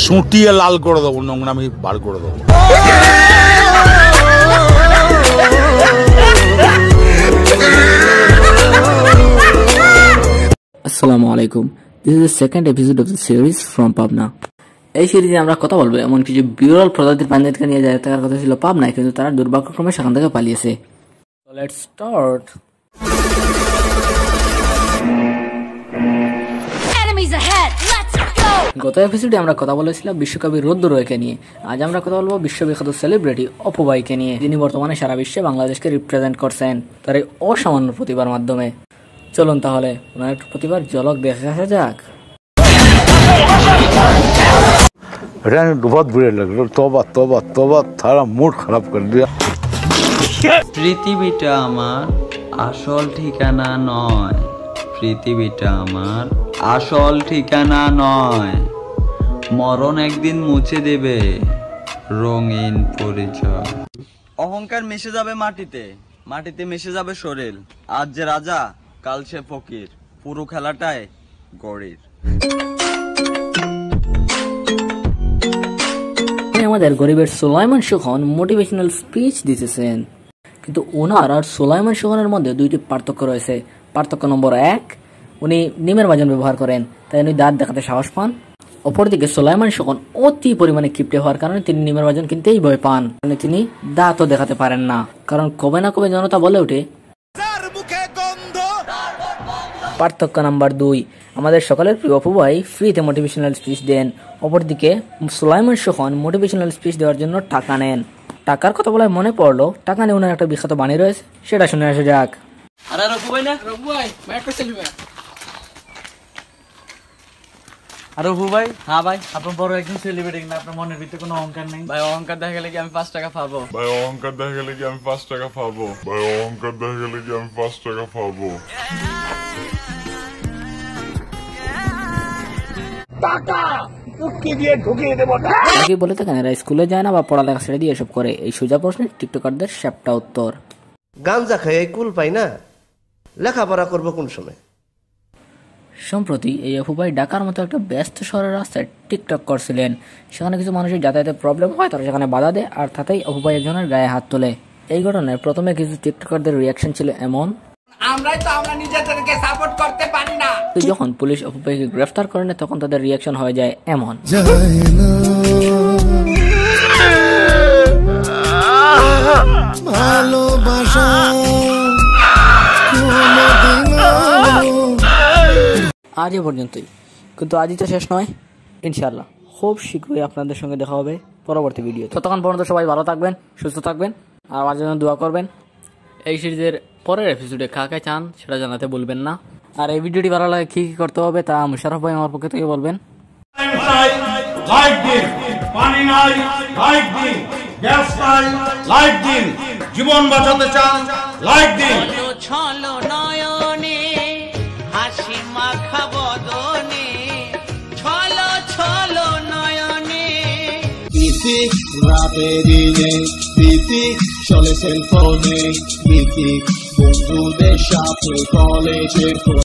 সুটিয়ে লাল করে দেবো, নোংরামি বার করে দেবো। আসসালামু আলাইকুম, this is the second episode of the series from Pabna. এই সিরিজে আমরা কথা বলবো এমন কিছু বিরল প্রজাতির প্রাণীদেরকে নিয়ে যায় থাকার কথা ছিল পাবনায়, কিন্তু তারা দুর্ভাগ্যক্রমে সেখান থেকে পালিয়েছে। Let's start. গত এপিসোডে আমরা কথা বলেছিলাম বিশ্বকবি রোদ্দুরকে নিয়ে। আজ আমরা কথা বলবো বিশ্ববিখ্যাত সেলিব্রিটি অপু ভাইকে নিয়ে, যিনি বর্তমানে সারা বিশ্বে বাংলাদেশকে রিপ্রেজেন্ট করছেন তার এই অসামান্য প্রতিভার মাধ্যমে। চলুন তাহলে ওনার একটু প্রতিভার ঝলক দেখে আসা যাক। बहुत बुरे लग रहे, तौबा तौबा तौबा, थारा मूड खराब कर दिया। পৃথিবীটা আমার আসল ঠিকানা নয়, পৃথিবীটা আমার আসল ঠিকানা নয়, মরণ একদিন মুছে দেবে রঙিন পরিচয়। অহংকার মিশে যাবে মাটিতে, মাটিতে মিশে যাবে শরীর। আজ যে রাজা কাল সে ফকির, পুরো খেলাটায় গড়ির। আমাদের গরিবের সুলাইমান সুখন মোটিভেশনাল স্পিচ দিতেছেন, কিন্তু ওনার আর সুলাইমান সুখনের মধ্যে দুইটি পার্থক্য রয়েছে। পার্থক্য নম্বর 1, উনি নিমের বাজন ব্যবহার করেন, তাই উনি দাঁত দেখাতে সাহস পান। অপরদিকে সুলাইমান সুখন অতি পরিমাণে কিপটে হওয়ার কারণে তিনি নিমের বাজন কিনতেই ভয় পান, মানে তিনি দাঁতও দেখাতে পারেন না, কারণ কবে না কবে জনতা বলে ওঠে। পার্থক্য নাম্বার 2, আমাদের সকলের প্রিয় অপু ভাই ফ্রিতে মোটিভেশনাল স্পিচ দেন, অপরদিকে সুলাইমান সুখন মোটিভেশনাল স্পিচ দেওয়ার জন্য টাকা নেন। টাকার কথা বলায় মনে পড়লো, টাকা নিয়ে ওনার একটা বিখ্যাত বাণী রয়েছে, সেটা শুনে আসা যাক। আরে রঘু ভাই না, রঘু ভাই মাইক্রো সেলিব্রিটি। আরে রঘু ভাই, হ্যাঁ ভাই, আপনার বড় একজন সেলিব্রিটি না, আপনার মনের ভিতরে কোনো অহংকার নেই? ভাই অহংকার দেখা গেলে কি আমি 5 টাকা পাবো? ভাই অহংকার দেখা গেলে কি আমি 5 টাকা পাবো? ভাই অহংকার দেখা গেলে কি আমি 5 টাকা পাবো? বলে থাকেন এরা স্কুলে যায় না বা পড়ালেখা ছেড়ে দিয়ে এসব করে। এই সোজা প্রশ্নের টিকটকারদের স্যাপটা উত্তর। গাঞ্জা খাই কুল পাই না, লেখাপড়া করবো কোন সময়? সম্প্রতি এই অপু ভাই ঢাকার মতো একটা ব্যস্ত শহরের রাস্তায় টিকটক করছিলেন। সেখানে কিছু মানুষের যাতায়াতের প্রবলেম হয়, তারা সেখানে বাধা দেয়, আর তাতেই অপু ভাই একজনের গায়ে হাত তোলে। এই ঘটনায় প্রথমে কিছু টিকটকারদের রিয়াকশন ছিল এমন, আমরা নিজেদেরকে সাপোর্ট করতে পারি না। যখন পুলিশ অপু ভাইকে গ্রেফতার করে নেয় তখন তাদের রিয়াকশন হয়ে যায় এমন। আজ এ পর্যন্তই, কিন্তু আজই তো শেষ নয়। ইনশাআল্লাহ খুব শীঘ্রই আপনাদের সঙ্গে দেখা হবে পরবর্তী ভিডিও। ততক্ষণ পর্যন্ত সবাই ভালো থাকবেন, সুস্থ থাকবেন, আর আমার জন্য দোয়া করবেন। এই সিরিজের পরের এপিসোডে কাকে চান সেটা জানাতে ভুলবেন না। আর এই ভিডিওটি ভালো লাগে কি কি করতে হবে তা মুশারফ ভাই আমার পক্ষ থেকে বলবেন। জীবন বাঁচাতে চান, লাইক দিন। ছলো নয়নে হাসি মাখা বদনে, ছলো ছলো নয়নে। প্রীতি রাতে দিনে, প্রীতি চলে সেলফোনে, প্রীতি বন্ধুদের সাথে কলেজের